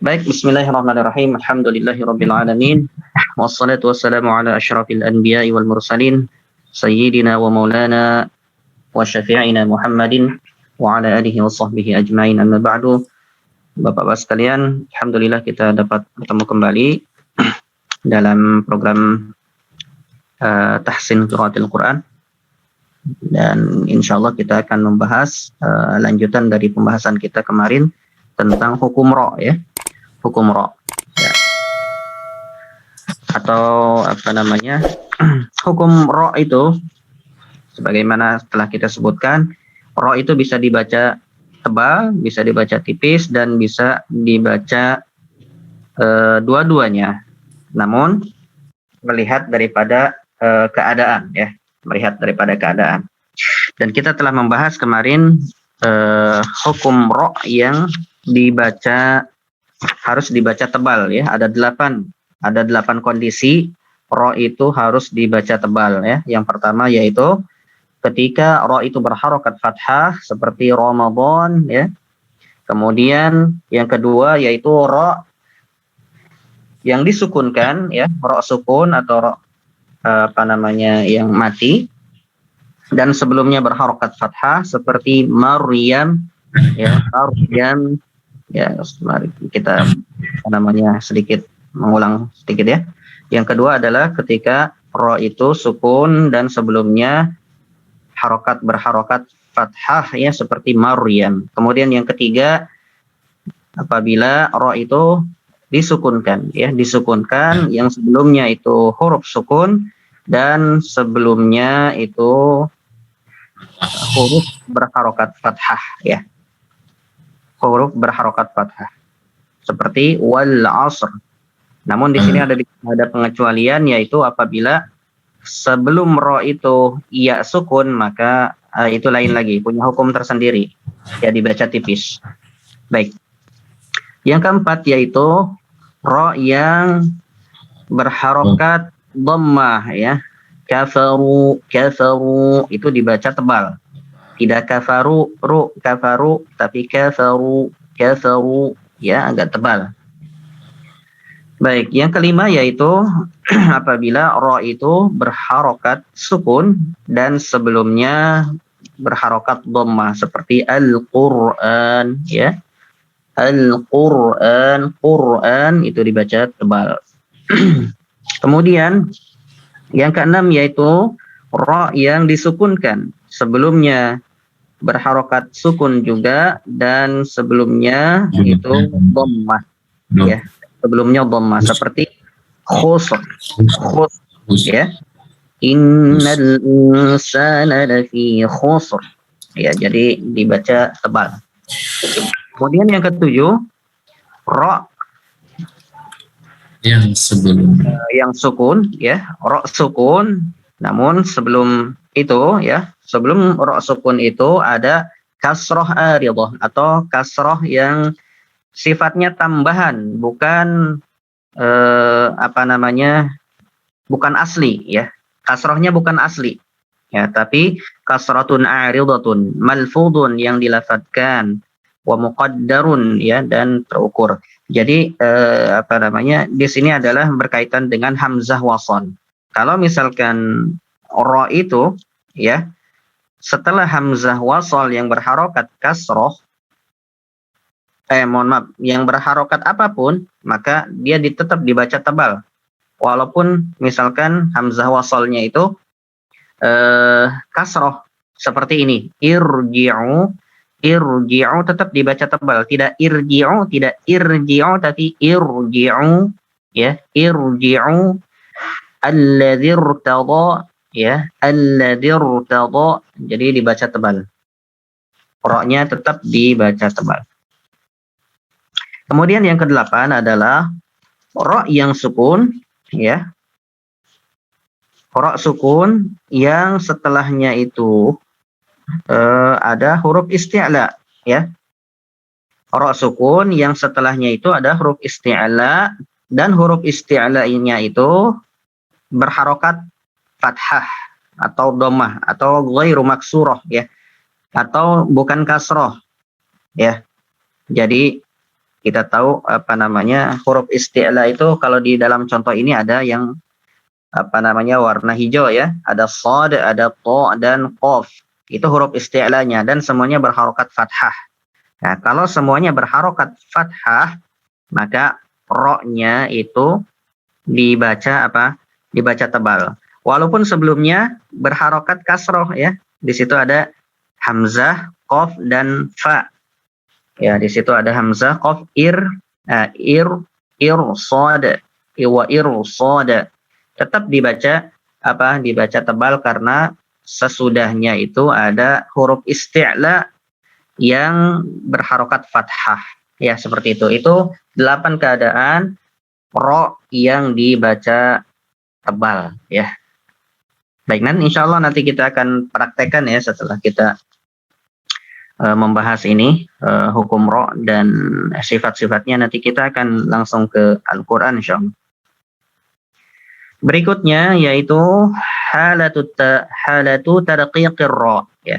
Baik, bismillahirrahmanirrahim. Alhamdulillahirabbil alamin. Wassalatu wassalamu ala asyrafil anbiya'i wal mursalin sayyidina wa maulana wa syafi'ina Muhammadin wa ala alihi wa sahbihi ajmain. Amma ba'du. Bapak-bapak sekalian, alhamdulillah kita dapat bertemu kembali dalam program tahsin qiraatil Quran, dan insyaallah kita akan membahas lanjutan dari pembahasan kita kemarin tentang hukum ra, ya. Hukum ra, ya. Atau apa namanya, hukum ra itu sebagaimana telah kita sebutkan, ra itu bisa dibaca tebal, bisa dibaca tipis, dan bisa dibaca dua-duanya, namun melihat daripada keadaan, ya, melihat daripada keadaan. Dan kita telah membahas kemarin hukum ra yang dibaca harus dibaca tebal, ya. Ada 8 kondisi ra itu harus dibaca tebal, ya. Yang pertama yaitu ketika ra itu berharokat fathah seperti Ramadan, ya. Kemudian yang kedua yaitu ra yang disukunkan, ya, ra sukun atau ra yang mati dan sebelumnya berharokat fathah seperti Maryam, ya. Maryam, ya. Mari kita sedikit mengulang sedikit, ya. Yang kedua adalah ketika ra itu sukun dan sebelumnya berharokat fathah, ya, seperti Maryam. Kemudian yang ketiga apabila ra itu disukunkan, ya, disukunkan yang sebelumnya itu huruf sukun dan sebelumnya itu huruf berharokat fathah, ya. Huruf berharokat fathah seperti wal asr. Namun di sini ada pengecualian, yaitu apabila sebelum ra itu ya sukun, maka itu lain lagi, punya hukum tersendiri, ya, dibaca tipis. Baik. Yang keempat yaitu ra yang berharokat dhammah, ya. Kafaru itu dibaca tebal. Tidak kafaru, tapi kafaru, ya, agak tebal. Baik, yang kelima yaitu apabila ra itu berharokat sukun dan sebelumnya berharokat dhammah seperti Al-Qur'an, ya. Quran itu dibaca tebal. Kemudian yang keenam yaitu ra yang disukunkan sebelumnya berharokat sukun juga dan sebelumnya itu dhammah, ya. Sebelumnya dhammah seperti khusr, ya. Innal insana lafi khusr, ya, jadi dibaca tebal. Kemudian yang ketujuh, ra yang sukun, ya, ra sukun, namun sebelum itu, ya, sebelum ra sukun itu ada kasroh aridah atau kasroh yang sifatnya tambahan, bukan bukan asli, ya. Kasrohnya bukan asli, ya, tapi kasratun aridatun malfudun yang dilafadzkan, wa muqaddarun, ya, dan terukur. Jadi di sini adalah berkaitan dengan hamzah wasl. Kalau misalkan ra itu, ya, setelah hamzah wasl yang berharokat kasroh, yang berharokat apapun, maka dia tetap dibaca tebal. Walaupun misalkan hamzah wasolnya itu kasroh seperti ini, irji'u tetap dibaca tebal, tidak irji'u, tapi irji'u, ya, irji'u alladzi irtada, ya, alladzi irtada, jadi dibaca tebal. Ra-nya tetap dibaca tebal. Kemudian yang kedelapan adalah ra yang sukun, ya. Ra sukun yang setelahnya itu ada huruf isti'la, ya. Ra sukun yang setelahnya itu ada huruf isti'la dan huruf isti'la-nya itu berharokat fathah atau dhammah atau ghairu maksurah, ya, atau bukan kasroh, ya. Jadi kita tahu apa namanya huruf isti'la itu kalau di dalam contoh ini ada yang apa namanya warna hijau ya, ada shad, ada ta dan qaf. Itu huruf isti'lanya dan semuanya berharokat fathah. Nah, kalau semuanya berharokat fathah, maka ro-nya itu dibaca apa? Dibaca tebal. Walaupun sebelumnya berharokat kasroh ya. Di situ ada hamzah, qaf dan fa. Ya, di situ ada hamzah, qaf, ir, sad, wa sad. Tetap dibaca apa? Dibaca tebal karena sesudahnya itu ada huruf isti'la yang berharokat fathah. Ya, seperti itu. Itu 8 keadaan ro yang dibaca tebal ya. Baik, insya Allah nanti kita akan praktekkan ya setelah kita membahas ini hukum ro dan sifat-sifatnya. Nanti kita akan langsung ke Al-Quran insya Allah. Berikutnya yaitu halatu tarqiqir ro ya.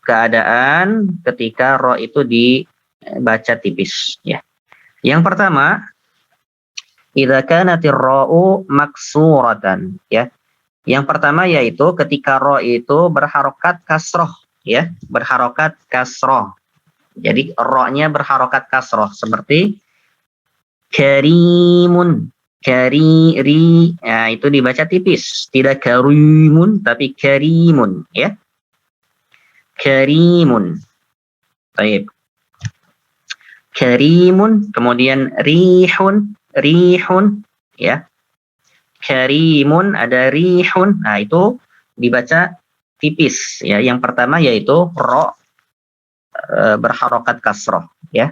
Keadaan ketika ro itu dibaca tipis ya. Yang pertama, idza kanatir ra'u maksuratan ya. Yang pertama yaitu ketika ro itu berharokat kasroh ya, berharokat kasroh. Jadi ro-nya berharokat kasroh seperti karimun, kariri. Nah, itu dibaca tipis, tidak karimun tapi karimun ya. Karimun. Baik. Karimun, kemudian rihun ya. Karimun, ada rihun. Nah, itu dibaca tipis ya. Yang pertama yaitu ro berharokat kasroh ya.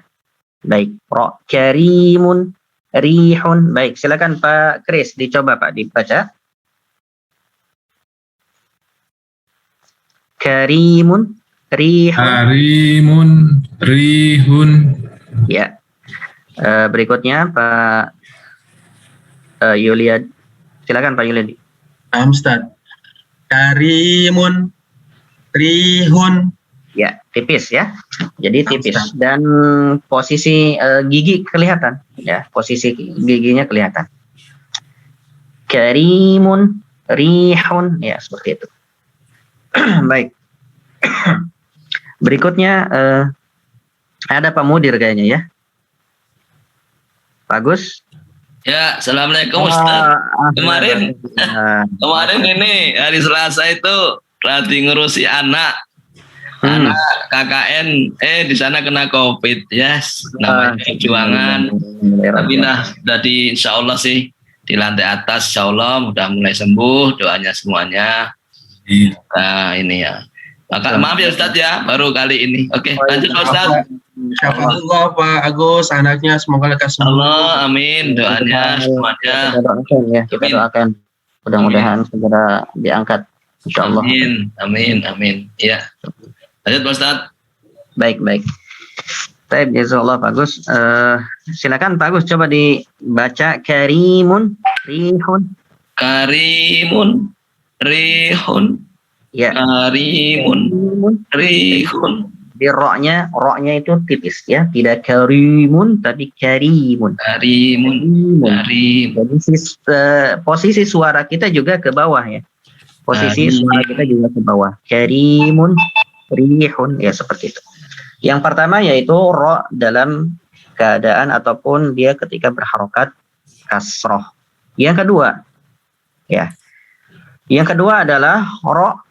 Baik, ro karimun, rihun. Baik, silakan Pak Kris dicoba Pak dibaca. Karimun, rihun. Karimun, rihun. Ya. Berikutnya Pak Yulia. Silakan Pak Yulia. Ustaz. Karimun, rihun. Ya, tipis ya. Jadi tipis dan posisi gigi kelihatan ya, posisi giginya kelihatan. Karimun, rihun ya, seperti itu. Baik. Berikutnya ada Pak Mudir kayaknya ya. Bagus. Ya, assalamualaikum Ustaz. Kemarin ini hari Selasa itu lagi ngurusi anak KKN, di sana kena COVID, yes, namanya perjuangan. Tapi dari insya Allah sih di lantai atas, insya Allah udah mulai sembuh, doanya semuanya. Nah ini ya. Maka maaf ya Ustaz ya, baru kali ini. Oke, lanjut Ustaz. Insyaallah Pak Agus, anaknya semoga lekas sembuh. Allah, amin. Doanya semuanya. Kita doakan. Mudah-mudahan segera diangkat. Insyaallah. Amin. Ya. Lanjut Pak Ustaz. Baik. Baik, jazakallah bagus. Silakan Pak Agus coba dibaca karimun, rihun. Karimun, rihun. Ya. Karimun, rihun. Di ro-nya itu tipis ya, tidak karimun tapi karimun. Karimun. Jadi posisi suara kita juga ke bawah ya. Posisi suara kita juga ke bawah. Karimun, rihun ya, seperti itu. Yang pertama yaitu ro dalam keadaan ataupun dia ketika berharokat kasroh. Yang kedua ya. Yang kedua adalah ro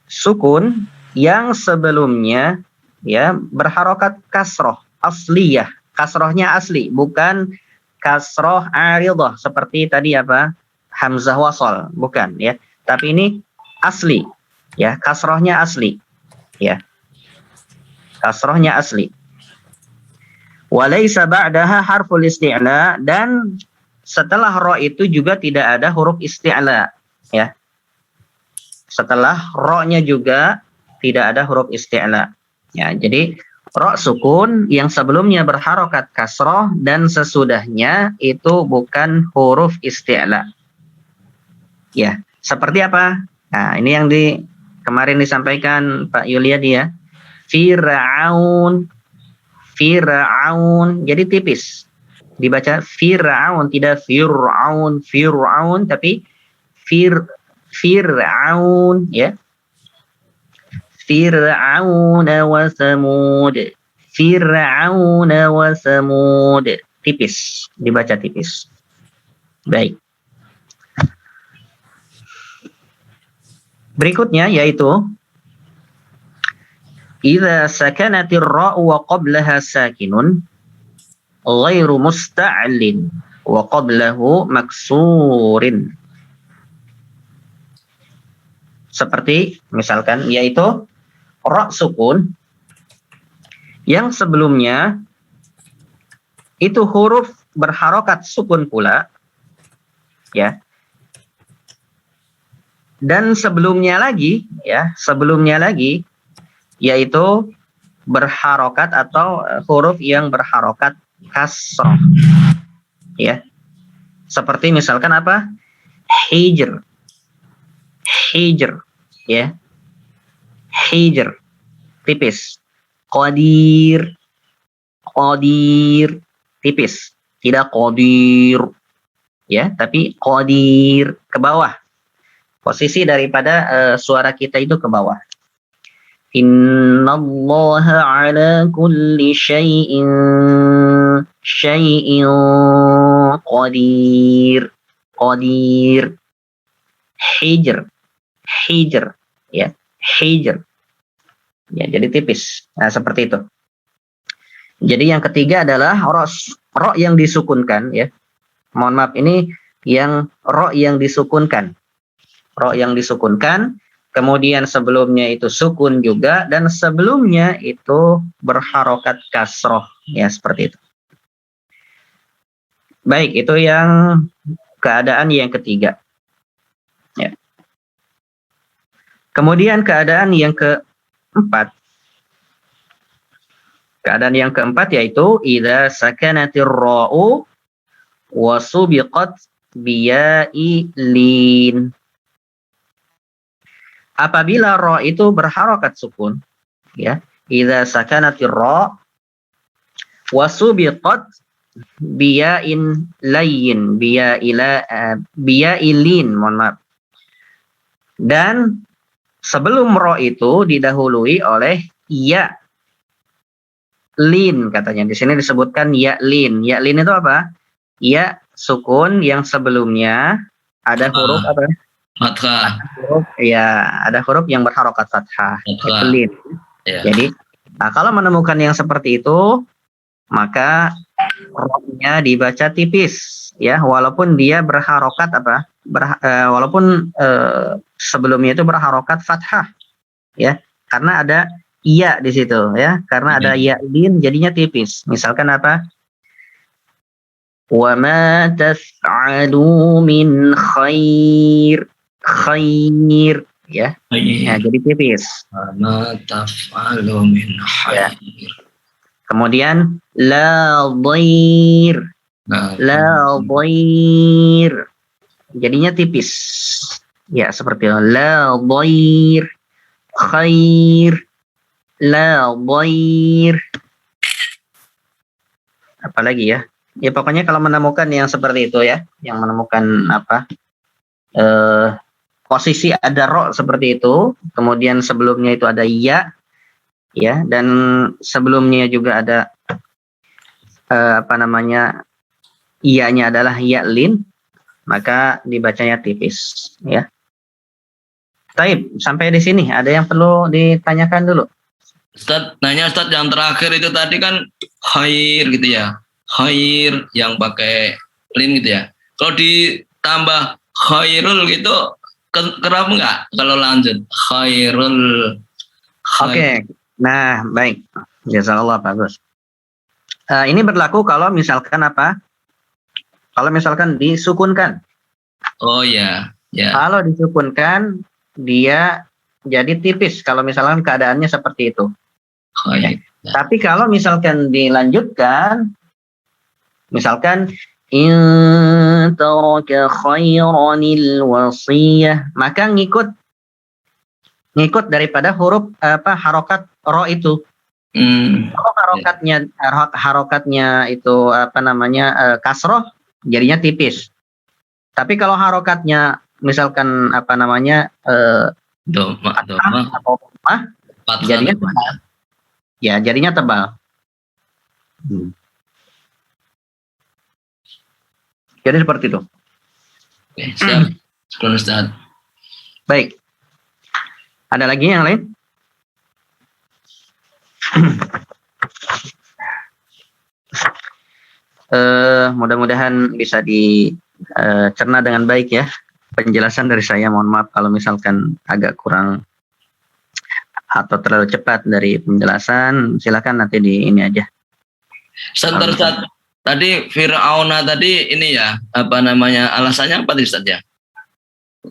sukun yang sebelumnya ya berharokat kasroh asliyah. Kasrohnya asli, bukan kasroh aridah seperti tadi apa? Hamzah wasal, bukan ya. Tapi ini asli ya, kasrohnya asli. Ya. Kasrohnya asli. Walaysa ba'daha harful isti'la, dan setelah ro itu juga tidak ada huruf isti'la ya. Setelah ro-nya juga tidak ada huruf isti'la. Ya, jadi ro sukun yang sebelumnya berharokat kasroh dan sesudahnya itu bukan huruf isti'la. Ya, seperti apa? Nah, ini yang kemarin disampaikan Pak Yuliadi ya. Fir'aun, Fir'aun, jadi tipis. Dibaca Fir'aun, tidak Fir'aun, tapi Fir'aun, ya. Fir'aun wa Samud. Fir'aun wa Samud. Tipis, dibaca tipis. Baik. Berikutnya yaitu idza sakanatir ra'u wa qablaha sakinun ghairu musta'lin wa qablahu maksurin. Seperti misalkan yaitu ra sukun yang sebelumnya itu huruf berharokat sukun pula, ya. Dan sebelumnya lagi yaitu berharokat atau huruf yang berharokat kasrah, ya. Seperti misalkan apa? Hijr, ya. Hijr, tipis. Qadir, tipis. Tidak qadir, ya, tapi qadir ke bawah. Posisi daripada suara kita itu ke bawah. Innallaha ala kulli syai'in qadir. Hijr, ya. Hijr. Ya, jadi tipis. Nah, seperti itu. Jadi yang ketiga adalah ro yang disukunkan, ya. Mohon maaf, ini yang ro yang disukunkan. Ro yang disukunkan, kemudian sebelumnya itu sukun juga, dan sebelumnya itu berharokat kasroh, ya, seperti itu. Baik, itu yang keadaan yang ketiga, ya. Kemudian keadaan yang keempat, yaitu idza sakanatir ra'u wa subiqat biya'i lin. Apabila ra itu berharokat sukun, ya, idza sakanatir ra wa subiqat biya'in layyin, biya'ilin, mohon maaf. Dan sebelum ra itu didahului oleh ya lin, katanya. Di sini disebutkan ya lin. Ya lin itu apa? Ya sukun yang sebelumnya ada huruf apa? Fathah. Ada huruf yang berharokat fathah. Lin. Ya. Jadi, kalau menemukan yang seperti itu, maka ra-nya dibaca tipis, ya, walaupun dia berharokat apa? Walaupun sebelumnya itu berharokat fathah, ya, karena ada iya di situ, ya, karena ada ya lin, jadinya tipis. Misalkan apa? Wa ma taf'alu min khair, ya. Nah, jadi tipis. Ma taf'alu min khair. Kemudian la dhair, jadinya tipis, ya, seperti itu. La dhair, khair, la dhair. Apalagi ya? Ya, pokoknya kalau menemukan yang seperti itu, ya, yang menemukan apa? Posisi ada ro seperti itu, kemudian sebelumnya itu ada ya, ya, dan sebelumnya juga ada iyanya adalah ya lin, maka dibacanya tipis, ya. Taib, sampai di sini ada yang perlu ditanyakan dulu? Ustaz, yang terakhir itu tadi kan khair gitu ya. Khair yang pakai lin gitu ya. Kalau ditambah khairul gitu, kerap enggak kalau lanjut? Khairul. Oke. Nah, baik. Jazakallah, bagus. Ini berlaku kalau misalkan apa? Kalau misalkan disukunkan. Oh ya, ya. Kalau disukunkan, dia jadi tipis. Kalau misalkan keadaannya seperti itu. Oh, ya. Tapi kalau misalkan dilanjutkan, misalkan in taraka khairanil wasiyah, maka ngikut daripada huruf harokat ro itu. Kalau harokatnya itu apa namanya kasroh, jadinya tipis. Tapi kalau harokatnya misalkan apa namanya Doma, atau domah, fathah jadinya domah. tebal. Ya, jadinya tebal. Jadi seperti itu. Oke, siap. Sekolah Ustaz. Baik. Ada lagi yang lain? Mudah-mudahan bisa dicerna dengan baik ya penjelasan dari saya. Mohon maaf kalau misalkan agak kurang atau terlalu cepat dari penjelasan. Silakan nanti di ini aja. Ustaz, tadi Fir'auna tadi ini ya, apa namanya, alasannya apa tadi Ustaz ya?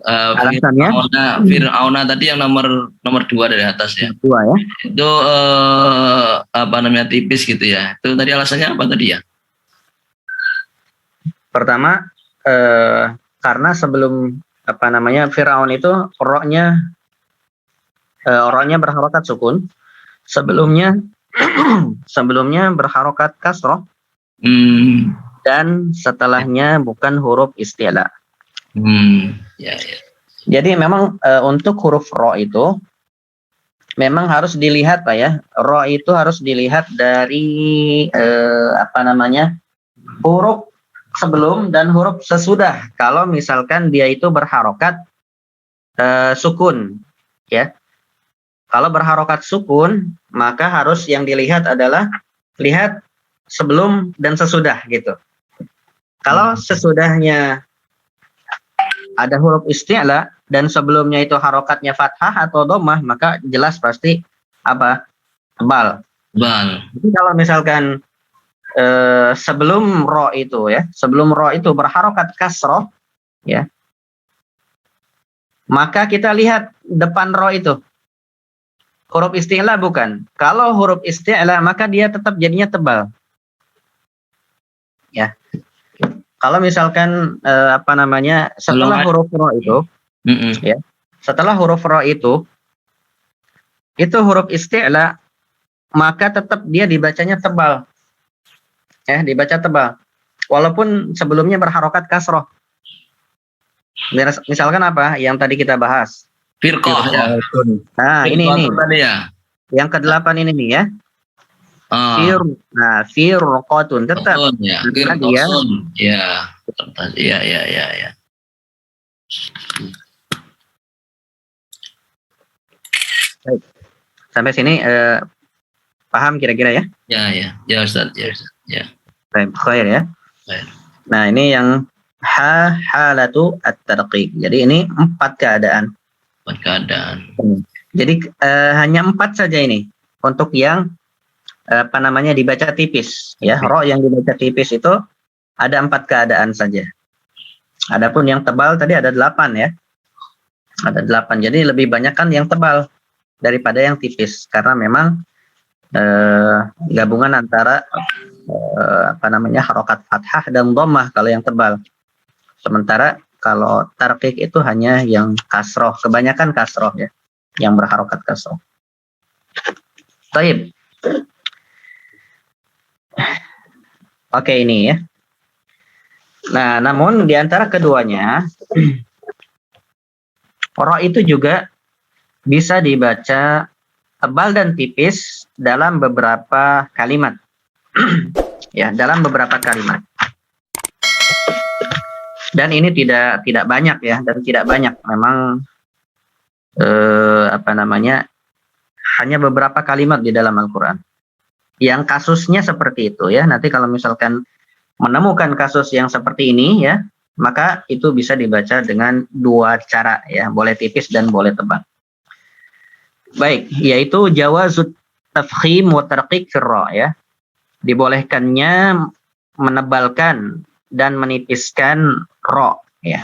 Alasannya? Fir'auna tadi yang nomor 2 dari atas ya. 2 ya. Itu apa namanya, tipis gitu ya. Itu tadi alasannya apa tadi ya? Pertama, karena sebelum apa namanya Firaun itu roknya berharokat sukun, sebelumnya berharokat kasroh, dan setelahnya bukan huruf isti'la. Ya. Jadi memang untuk huruf ro itu memang harus dilihat Pak ya. Ro itu harus dilihat dari apa namanya huruf sebelum dan huruf sesudah. Kalau misalkan dia itu berharokat sukun, ya. Kalau berharokat sukun, maka harus yang dilihat adalah lihat sebelum dan sesudah gitu. Kalau sesudahnya ada huruf isti'la dan sebelumnya itu harokatnya fathah atau domah, maka jelas pasti apa? Tebal. Jadi kalau misalkan sebelum ro itu berharokat kasroh, ya, maka kita lihat depan ro itu huruf isti'la bukan. Kalau huruf isti'la maka dia tetap jadinya tebal, ya. Kalau misalkan apa namanya setelah huruf ro itu, ya, setelah huruf ro itu huruf isti'la, maka tetap dia dibacanya tebal. Ya, dibaca tebal. Walaupun sebelumnya berharokat kasroh. Misalkan apa? Yang tadi kita bahas. Firqah ya. Nah, ini. Tadi ya. Yang ke-8 ini nih ya. Firqatun tetap. Ya. Firqatun. Ya. Ya. Baik. Sampai sini paham kira-kira ya? Ya Ustaz. Ya. Baik, khair ya. Baik. Nah, ini yang halatu at-tarqiq. Jadi ini 4 keadaan. 4 keadaan. Jadi hanya 4 saja ini untuk yang apa namanya dibaca tipis ya. Ro yang dibaca tipis itu ada 4 keadaan saja. Adapun yang tebal tadi ada 8 ya. Ada 8. Jadi lebih banyak kan yang tebal daripada yang tipis karena memang gabungan antara apa namanya harokat fathah dan dhammah kalau yang tebal. Sementara kalau tarqiq itu hanya yang kasroh, kebanyakan kasroh ya, yang berharokat kasroh. Baik. Oke, ini ya. Nah, namun di antara keduanya ro itu juga bisa dibaca tebal dan tipis dalam beberapa kalimat. Ya, dalam beberapa kalimat. Dan ini tidak banyak ya, dan tidak banyak memang apa namanya hanya beberapa kalimat di dalam Al-Qur'an. Yang kasusnya seperti itu ya. Nanti kalau misalkan menemukan kasus yang seperti ini ya, maka itu bisa dibaca dengan 2 cara ya, boleh tipis dan boleh tebal. Baik, yaitu jawazut tafkhim wa tarqiq firra ya. Dibolehkannya menebalkan dan menipiskan ro ya.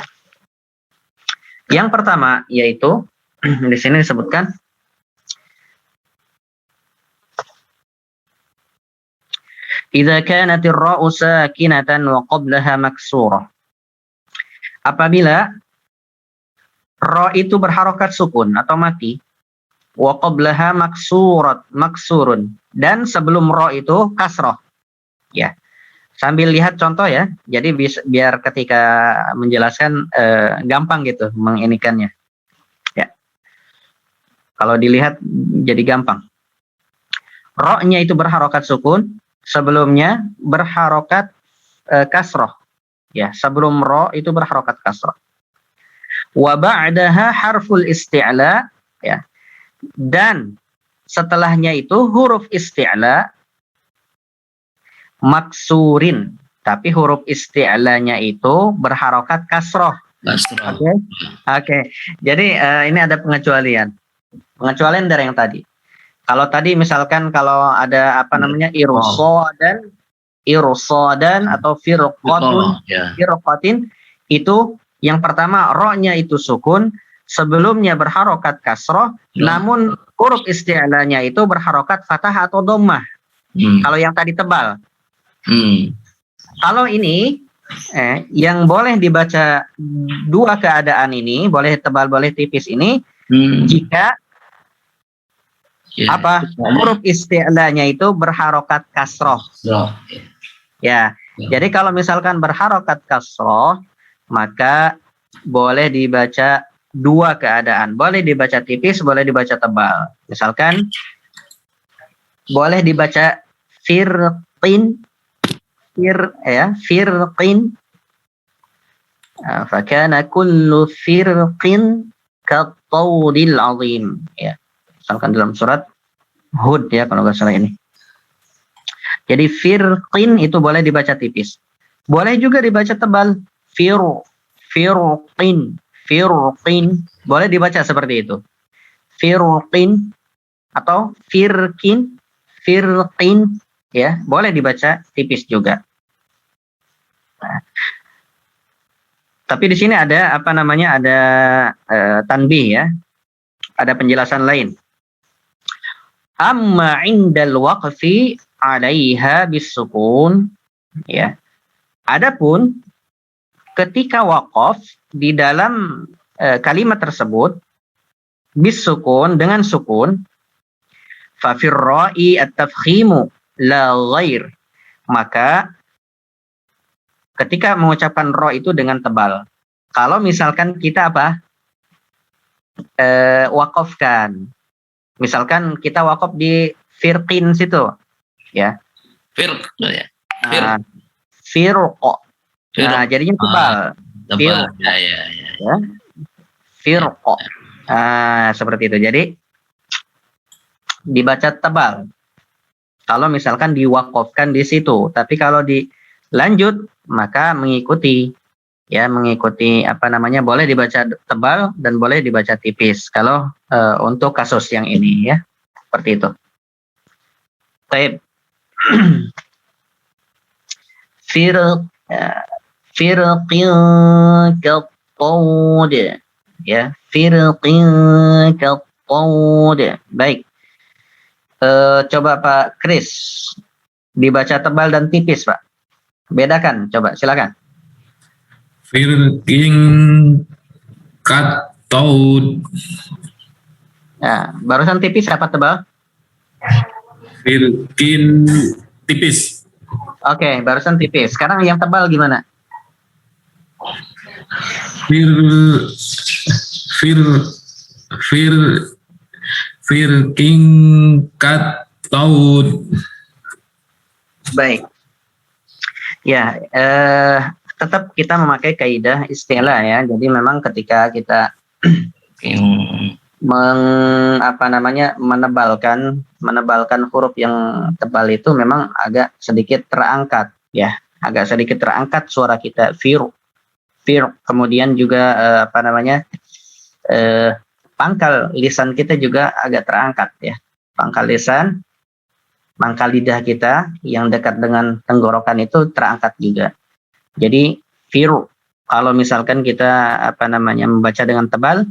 Yang pertama yaitu di sini disebutkan idza kanat ar-ra'u sakinatan wa qablaha maksurah. Apabila ro itu berharokat sukun atau mati wa qablaha maksurun, dan sebelum ro itu kasroh. Ya, sambil lihat contoh ya, jadi biar ketika menjelaskan gampang gitu menginikannya. Ya, kalau dilihat jadi gampang. Ro-nya itu berharokat sukun, sebelumnya berharokat kasroh. Ya, sebelum ro itu berharokat kasroh. Wa ba'daha harful isti'la, ya. Dan setelahnya itu huruf isti'la maksurin, tapi huruf isti'lanya itu berharokat kasroh. Kasroh. Oke. Jadi ini ada pengecualian. Pengecualian dari yang tadi. Kalau tadi misalkan kalau ada apa namanya irsodan atau firqatin, itu yang pertama ro-nya itu sukun, sebelumnya berharokat kasroh, namun huruf isti'lanya itu berharokat fathah atau dhammah. Kalau yang tadi tebal. Kalau ini yang boleh dibaca dua keadaan ini, boleh tebal boleh tipis ini, jika huruf isti'lanya itu berharokat kasroh. Ya, jadi kalau misalkan berharokat kasroh, maka boleh dibaca dua keadaan. Boleh dibaca tipis, boleh dibaca tebal. Misalkan boleh dibaca firqin, fakana kullu firqin kattawdil azim. Ya, misalkan dalam surat Hud ya kalau nggak salah ini. Jadi firqin itu boleh dibaca tipis. Boleh juga dibaca tebal. Firqin. Boleh dibaca seperti itu. Firqin atau firqin, ya, boleh dibaca tipis juga. Nah, tapi di sini ada apa namanya? Ada tanbih ya. Ada penjelasan lain. Amma indal waqfi 'alaiha bisukun, ya. Adapun ketika waqaf di dalam kalimat tersebut bisukun, dengan sukun, fa fir ra'i at-tafkhimu la ghair, maka ketika mengucapkan ro itu dengan tebal. Kalau misalkan kita wakafkan, misalkan kita wakaf di firqin situ, ya. Firqo. Nah, jadinya tebal. Firqo. Seperti itu. Jadi dibaca tebal. Kalau misalkan diwakafkan di situ, tapi kalau dilanjut maka mengikuti apa namanya, boleh dibaca tebal dan boleh dibaca tipis kalau untuk kasus yang ini ya, seperti itu. Baik. Firqin kattawd, ya, firqin kattawd. Baik. Coba Pak Kris dibaca tebal dan tipis, Pak. Bedakan, coba silakan. Firqin kattawd. Nah, barusan tipis apa tebal? Firqin tipis. Oke, barusan tipis. Sekarang yang tebal gimana? Firqin kattawd. Baik. Ya, tetap kita memakai kaidah istilah ya. Jadi memang ketika kita menebalkan huruf yang tebal itu memang agak sedikit terangkat ya, agak sedikit terangkat suara kita, fir, kemudian juga pangkal lisan kita juga agak terangkat ya, pangkal lisan, pangkal lidah kita yang dekat dengan tenggorokan itu terangkat juga. Jadi fir, kalau misalkan kita membaca dengan tebal,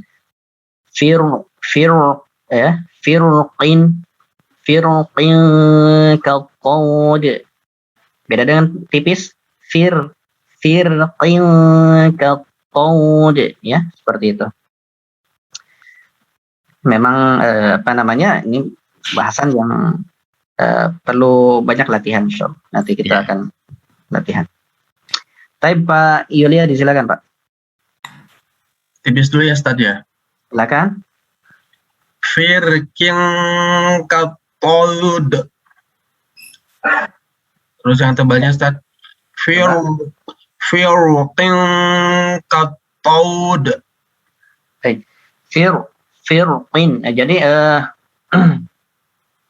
firqin kattawd. Beda dengan tipis, firqin kattawd, ya, seperti itu. memang apa namanya, ini bahasan yang perlu banyak latihan, insyaallah. Nanti kita akan latihan. Baik, Pak Yulia, disilakan Pak. Tipis dulu ya Ustaz ya. Silakan. Firkin katolud. Terus yang tebalnya Ustaz. Firkin katolud. Firqin. Jadi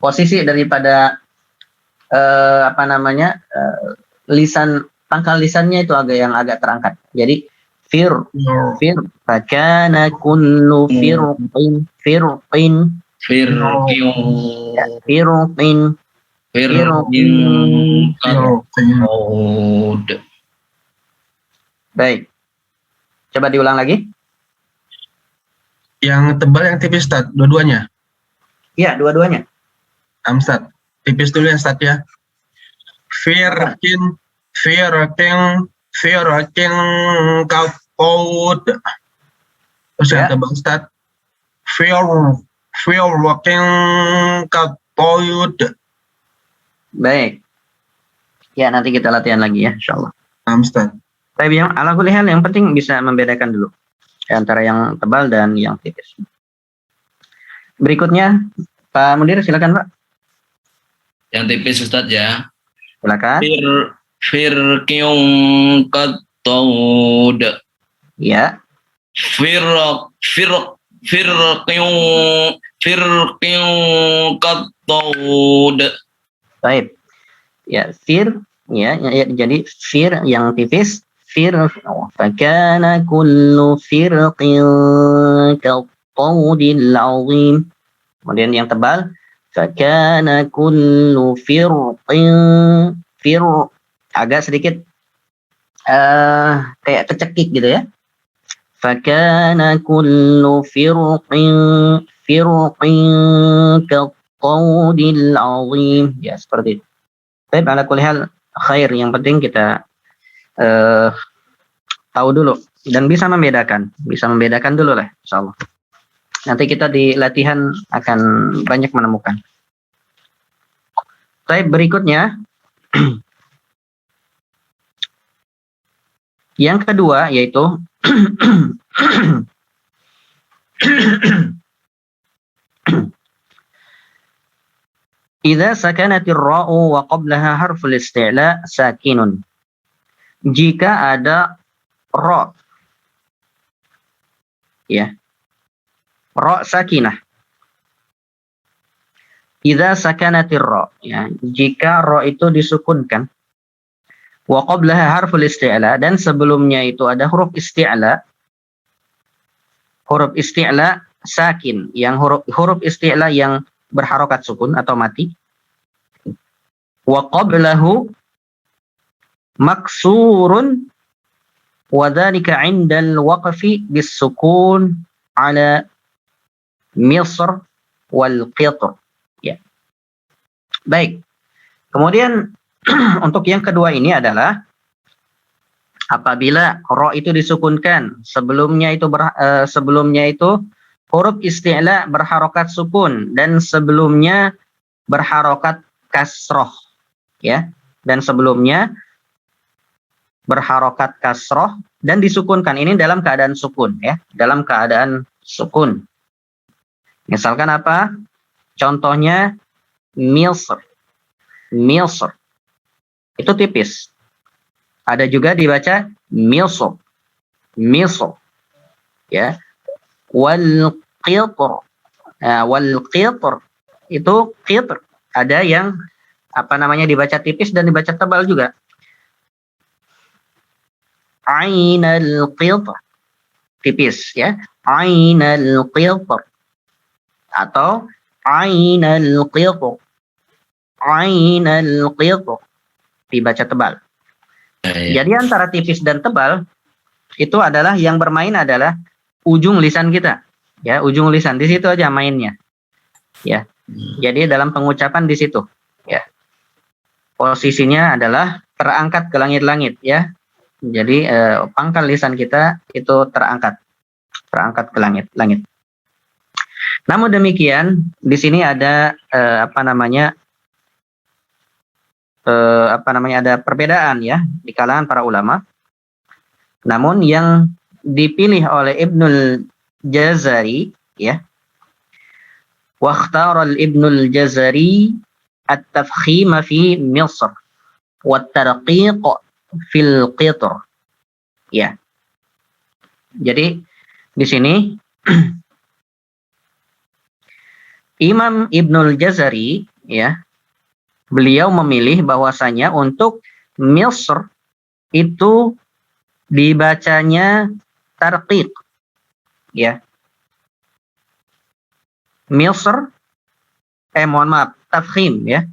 posisi daripada apa namanya, lisan, pangkal lisannya itu agak terangkat. Jadi fir fakana kullu firqin Firqin. Baik, coba diulang lagi. Yang tebal yang tipis Ustaz, dua-duanya. Iya, dua-duanya. Ustaz, tipis dulu ya Ustaz ya. Firkin katolud. Terus yang tebal Ustaz. Firkin katolud. Baik. Ya, nanti kita latihan lagi ya, insyaallah. Ustaz. Tapi yang ala kulli hal, yang penting bisa membedakan dulu antara yang tebal dan yang tipis. Berikutnya, Pak Mudir, silakan Pak. Yang tipis Ustaz ya. Silakan. Firqin katolud. Ya. Firqin katolud. Baik. Ya, jadi fir yang tipis, fakana kullu firqin kattawdil azim. Kemudian yang tebal, fakana kullu firqin, agak sedikit kayak kecekik gitu ya. Fakana kullu firqin kattawdil azim. Ya, seperti itu. Baik, ala kulli hal khair, yang penting kita tahu dulu dan bisa membedakan dulu lah, insyaallah. Nanti kita di latihan akan banyak menemukan. Baik, berikutnya yang kedua yaitu idza sakanatir ra'u wa qablaha harful isti'la sakinun. Jika ada ra, ya, ra sakinah. Idza sakanatir ra, ya, jika ra itu disukunkan, wa qablaha harful isti'la, dan sebelumnya itu ada huruf isti'la. Huruf isti'la sakin, yang huruf isti'la yang berharokat sukun atau mati. Wa qablahu maksurun wa dzalika 'indal waqfi bis sukun ala Misr wal Qitr. Ya. Baik. Kemudian untuk yang kedua ini adalah apabila ra itu disukunkan, sebelumnya itu huruf isti'la berharokat sukun dan sebelumnya berharokat kasroh, ya, dan sebelumnya berharokat kasroh dan disukunkan. Ini dalam keadaan sukun, ya, dalam keadaan sukun. Misalkan apa? Contohnya Misr. Itu tipis. Ada juga dibaca Misr. Ya. Wal Qitr. Itu qitr. Ada yang apa namanya dibaca tipis dan dibaca tebal juga. Ainal Qitr. Tipis, ya. Ainal Qitr. Atau Ainal Qitr. Dibaca tebal. Jadi antara tipis dan tebal itu adalah yang bermain adalah ujung lisan kita, ya, ujung lisan di situ aja mainnya, ya. Jadi dalam pengucapan di situ, ya, posisinya adalah terangkat ke langit-langit, ya. Jadi pangkal lisan kita itu terangkat ke langit-langit. Namun demikian, di sini ada ada perbedaan ya di kalangan para ulama. Namun yang dipilih oleh Ibnul Jazari ya, واختار ابن الجزري التفخيم في مصر والترقيق في القطر. Ya. Jadi di sini Imam Ibnul Jazari ya, beliau memilih bahwasanya untuk Misr itu dibacanya tarqiq ya. Misr, tafkhim ya.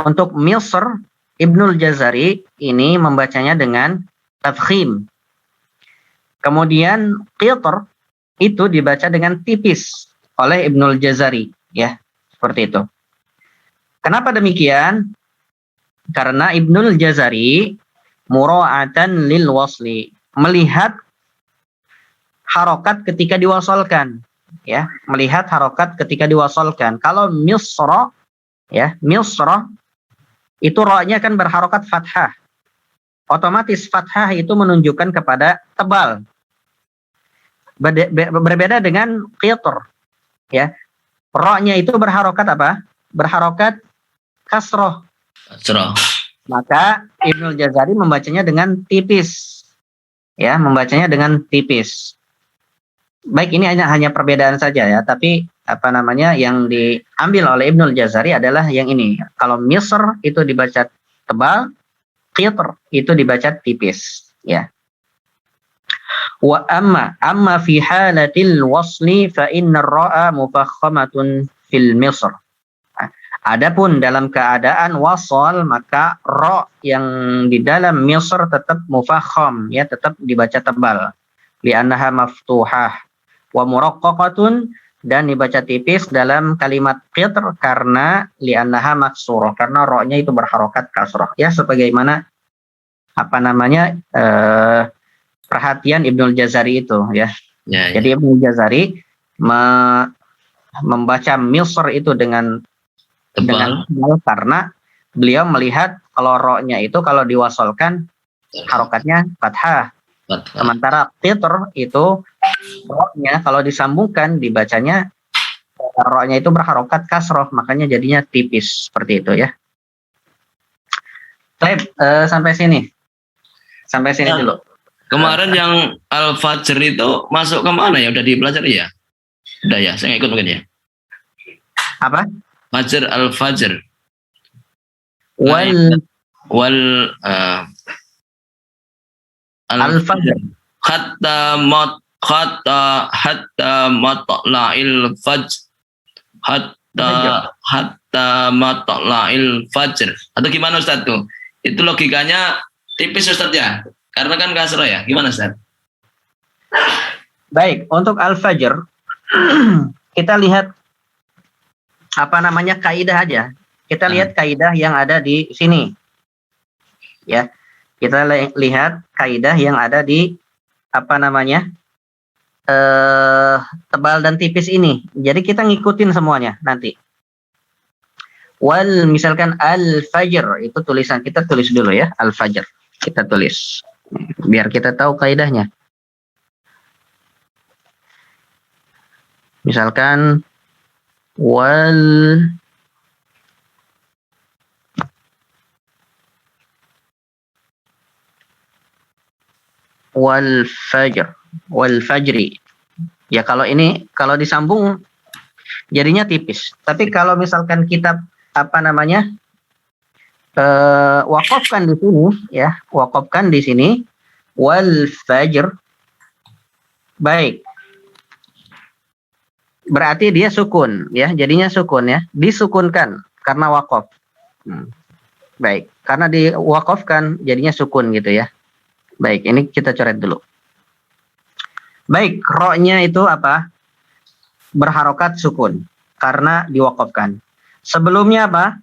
Untuk Misr, Ibnul Jazari ini membacanya dengan tafkhim. Kemudian qitr itu dibaca dengan tipis oleh Ibnul Jazari ya, seperti itu. Kenapa demikian? Karena Ibnul Jazari mura'atan lil wasli, melihat harokat ketika diwasolkan ya, melihat harokat ketika diwasolkan. Kalau misra ya, misra itu ra-nya kan berharokat fathah, otomatis fathah itu menunjukkan kepada tebal. Berbeda dengan qitr ya, ra-nya itu berharokat apa? Berharokat kasroh. Maka Ibnul Jazari membacanya dengan tipis ya, membacanya dengan tipis. Baik, ini hanya perbedaan saja ya, tapi yang diambil oleh Ibnul Jazari adalah yang ini. Kalau Misr itu dibaca tebal, qitr itu dibaca tipis ya. Wa amma fi halatil wasli fa inna ar-ra'a mufakhamatun fil Misr. Adapun dalam keadaan wasal, maka ra yang di dalam Misr tetap mufakham ya, tetap dibaca tebal. Li'annaha maftuhah wa muraqqaqatun, dan dibaca tipis dalam kalimat qitr karena li'annaha maksurah, karena ra-nya itu berharokat kasrah ya, sebagaimana perhatian Ibnul Jazari itu ya. Jadi Ibnul Jazari membaca Misr itu dengan tebal karena beliau melihat kalau ra-nya itu kalau diwasolkan harokatnya fathah. Sementara qitr itu ra-nya kalau disambungkan dibacanya ra-nya itu berharokat kasroh, makanya jadinya tipis seperti itu ya. Baik, sampai sini dulu. Kemarin yang Al-Fajr itu masuk ke mana ya? Udah dipelajari ya? Udah ya, saya ikut mungkin ya. Apa? Fajr, Al-Fajr. Al-Fajr. Hatta matla'il fajr. Hatta matla'il fajr. Atau gimana Ustaz tuh? Itu logikanya tipis Ustaz ya? Karena kan kasroh ya. Gimana Ustaz? Baik, untuk Al-Fajr kita lihat kaidah aja. Kita lihat kaidah yang ada di sini. Ya. Kita lihat kaidah yang ada di tebal dan tipis ini. Jadi kita ngikutin semuanya nanti. Misalkan Al-Fajr itu tulisan, kita tulis dulu ya, Al-Fajr. Kita tulis biar kita tahu kaidahnya. Misalkan wal fajri. Ya kalau disambung jadinya tipis. Tapi kalau misalkan kita wakafkan di sini ya, wakafkan di sini wal fajr. Baik. Berarti dia sukun ya, jadinya sukun ya, disukunkan karena wakaf. Baik, karena diwakafkan jadinya sukun gitu ya. Baik, ini kita coret dulu. Baik, ro-nya itu apa? Berharokat sukun karena diwakafkan. Sebelumnya apa?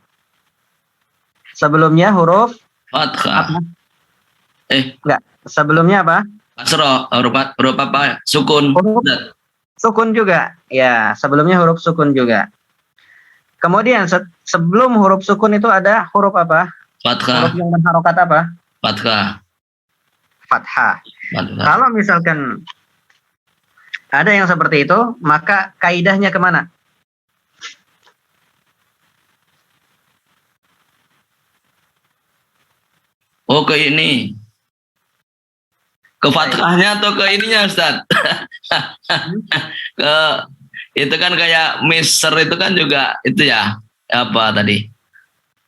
Sebelumnya huruf fathah. Enggak, sebelumnya apa? Kasroh, huruf apa? Sukun. sukun juga. Ya, sebelumnya huruf sukun juga. Kemudian sebelum huruf sukun itu ada huruf apa? Fathah. Huruf yang berharokat apa? Fathah. Fathah. Fathah. Kalau misalkan ada yang seperti itu, maka kaidahnya kemana? Oh, ke ini. Ke fathahnya atau ke ininya, Ustaz? Ke itu kan kayak miser itu kan juga itu ya. Apa tadi?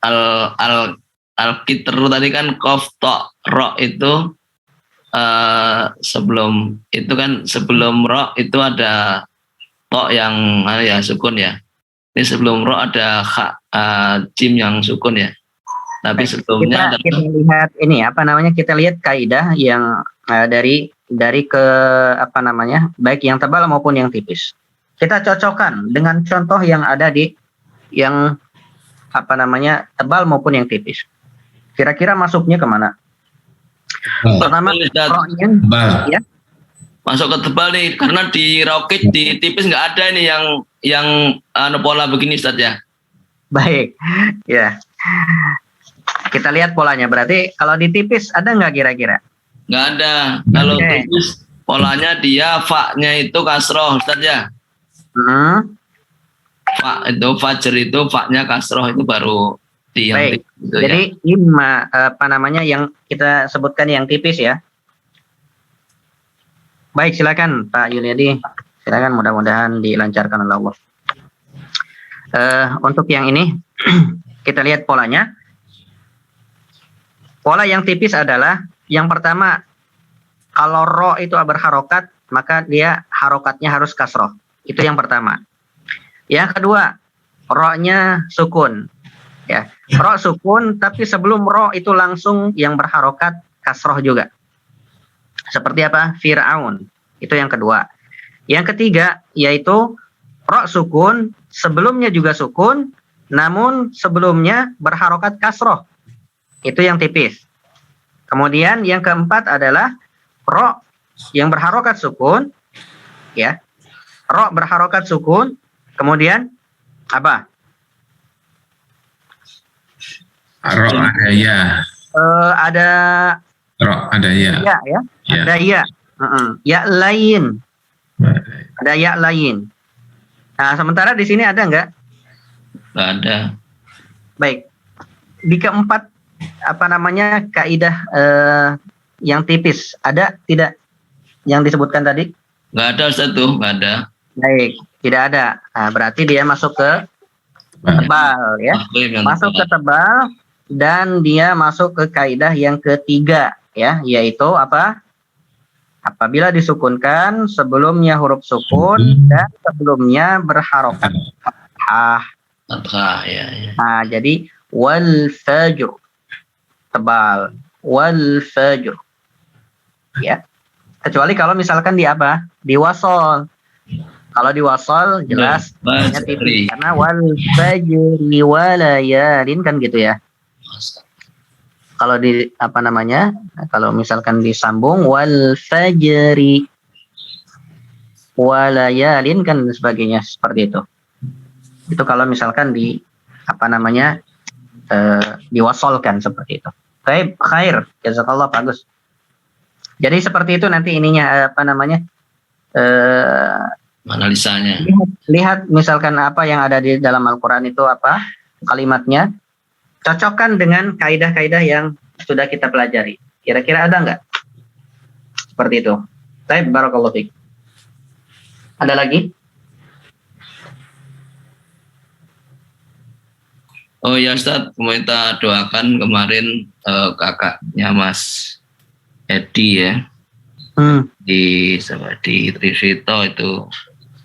Al al al kitru tadi kan qaf ta ra itu sebelum itu kan sebelum ra itu ada to yang ya sukun ya. Ini sebelum ra ada jim yang sukun ya. Tapi sebelumnya kita lihat ini apa namanya, kita lihat kaidah yang dari ke apa namanya, baik yang tebal maupun yang tipis. Kita cocokkan dengan contoh yang ada di yang apa namanya, tebal maupun yang tipis. Kira-kira masuknya kemana? Pertama, roknya, ya. Masuk ke tebal nih, karena di rokit di tipis nggak ada ini yang pola begini, Ustaz ya. Baik, ya. Kita lihat polanya. Berarti kalau di tipis ada nggak kira-kira? Nggak ada. Kalau tipis polanya dia fa-nya itu kasroh, Ustaz ya. Fa itu fajar itu fa-nya kasroh itu baru di yang baik. Tipis, gitu, jadi ya. imma apa namanya yang kita sebutkan yang tipis ya. Baik, silakan Pak Yuniadi. Silakan, mudah-mudahan dilancarkan oleh Allah. Untuk yang ini kita lihat polanya. Pola yang tipis adalah yang pertama, kalau ro itu berharokat, maka dia harokatnya harus kasroh. Itu yang pertama. Yang kedua, ro-nya sukun. Ya, ro sukun, tapi sebelum ro itu langsung yang berharokat kasroh juga. Seperti apa? Fir'aun. Itu yang kedua. Yang ketiga, yaitu ro sukun, sebelumnya juga sukun, namun sebelumnya berharokat kasroh. Itu yang tipis. Kemudian yang keempat adalah ro yang berharokat sukun, ya. Ro berharokat sukun, kemudian apa? Ro ada ya. Ada Ro ada ya. Ya, ya. Ada ya. Ya lain. Ada ya lain. Nah, sementara di sini ada nggak? Nggak ada. Baik. Di keempat apa namanya kaidah yang tipis ada tidak yang disebutkan tadi? Nggak ada, Ustaz tuh, nggak ada. Baik, tidak ada. Nah, berarti dia masuk ke tebal ya. Masuk ke tebal dan dia masuk ke kaidah yang ketiga ya, yaitu apa? Apabila disukunkan sebelumnya huruf sukun dan sebelumnya berharokat fathah. Fathah ya, ya. Nah, jadi wal fajr, tebal, wal fajr. Ya. Kecuali kalau misalkan di apa? Di wasol. Kalau di wasol jelas tipis karena wal fajri walayalin kan gitu ya. Kalau di apa namanya? Kalau misalkan disambung wal fajri walayalin kan sebagainya seperti itu. Itu kalau misalkan di apa namanya? Diwasolkan seperti itu. Baik, khair. Jazakallah, bagus. Jadi seperti itu nanti ininya apa namanya? Analisanya. Lihat misalkan apa yang ada di dalam Al-Qur'an itu apa kalimatnya, cocokkan dengan kaidah-kaidah yang sudah kita pelajari. Kira-kira ada nggak? Seperti itu. Baik, barakallahu fiik. Ada lagi? Oh ya Ustaz, kita doakan kemarin kakaknya Mas Edi ya, di Trisito itu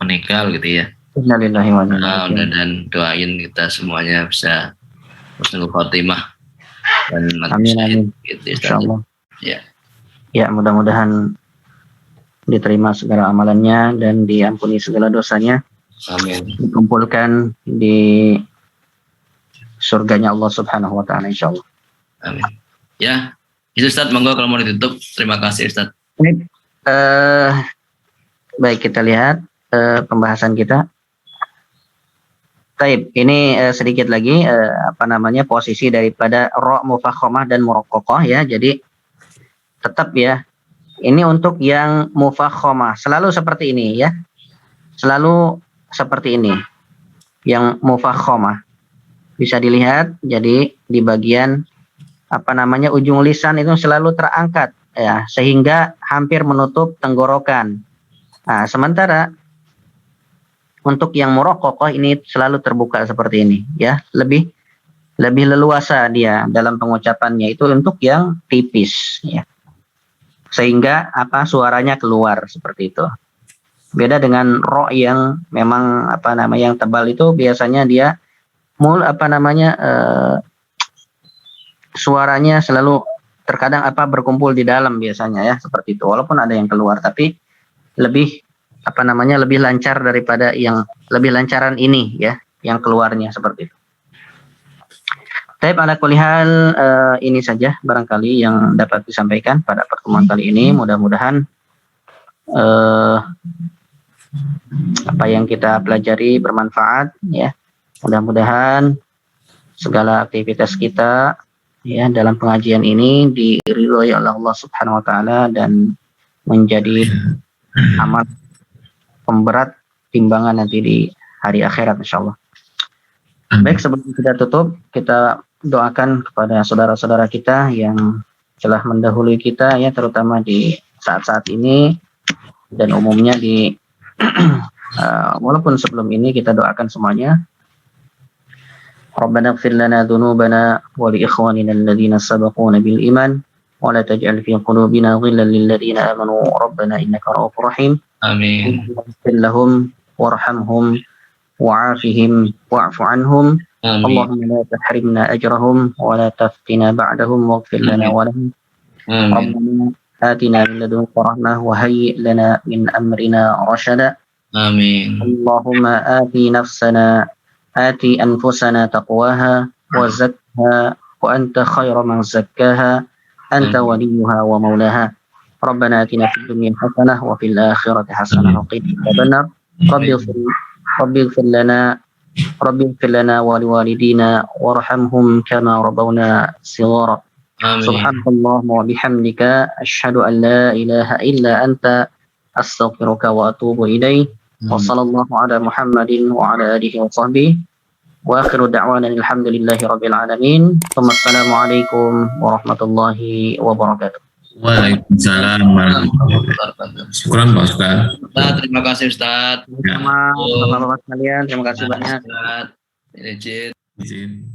meninggal gitu ya. Innalillahi wa inna ilaihi Dan doain kita semuanya bisa husnul khotimah dan amin. Gitu, insyaallah. Ya. Ya, mudah-mudahan diterima segala amalannya dan diampuni segala dosanya. Amin. Dikumpulkan di surganya Allah Subhanahu wa taala insyaallah. Amin. Ya, itu Ustaz, monggo kalau mau ditutup. Terima kasih Ustaz. Baik, kita lihat pembahasan kita. Taib, ini sedikit lagi posisi daripada ro mufakhamah dan muraqqaqah ya. Jadi tetap ya, ini untuk yang mufakhamah selalu seperti ini ya. Selalu seperti ini. Yang mufakhamah. Bisa dilihat jadi di bagian ujung lisan itu selalu terangkat ya, sehingga hampir menutup tenggorokan. Nah, sementara untuk yang muraqqaqah ini selalu terbuka seperti ini ya, lebih leluasa dia dalam pengucapannya itu untuk yang tipis ya. Sehingga suaranya keluar seperti itu. Beda dengan ro yang memang yang tebal itu biasanya dia suaranya selalu terkadang berkumpul di dalam biasanya ya, seperti itu. Walaupun ada yang keluar tapi lebih lebih lancar daripada yang lebih lancaran ini ya, yang keluarnya seperti itu. Baik, ala kulli hal ini saja barangkali yang dapat disampaikan pada pertemuan kali ini. Mudah-mudahan apa yang kita pelajari bermanfaat ya. Mudah-mudahan segala aktivitas kita ya dalam pengajian ini diridhoi oleh Allah Subhanahu wa taala dan menjadi amal pemberat timbangan nanti di hari akhirat insyaallah. Baik, sebelum kita tutup, kita doakan kepada saudara-saudara kita yang telah mendahului kita ya, terutama di saat-saat ini dan umumnya di walaupun sebelum ini kita doakan semuanya. Rabbana ighfir lana dhunubana wa li ikhwanina alladhina sabaquna bil iman wa la taj'al fi qulubina ghillan lil ladzina amanu rabbana innaka ra'ufur rahim. Amin. Ighfir lahum warhamhum wa'afihim wa'fu anhum. Allahumma la tahrimna ajrahum wa la taftina ba'dahum waghfir lana wa lahum. Rabbana atina min ladunka rahmah wa hayyi' lana min amrina rashada. Amin. Allahumma آتي أنفسنا تقواها وزكها وأنت خير من زكاها أنت وليها ومولاها ربنا آتنا في الدنيا حسنة وفي الآخرة حسنة وقنا عذاب النار رب اغفر لنا ولوالدينا وارحمهم كما ربونا صغارا سبحانك اللهم وبحمدك أشهد أن لا إله إلا أنت أستغفرك وأتوب إليك وصلى الله على محمد وعلى آله وصحبه وآخر دعوانا الحمد لله رب العالمين ثم السلام عليكم ورحمة الله وبركاته. Waalaikumsalam warahmatullahi wabarakatuh. Syukuran Pak Ustaz. Terima kasih Ustaz. Sama Bapak-bapak sekalian, terima kasih banyak. Izin.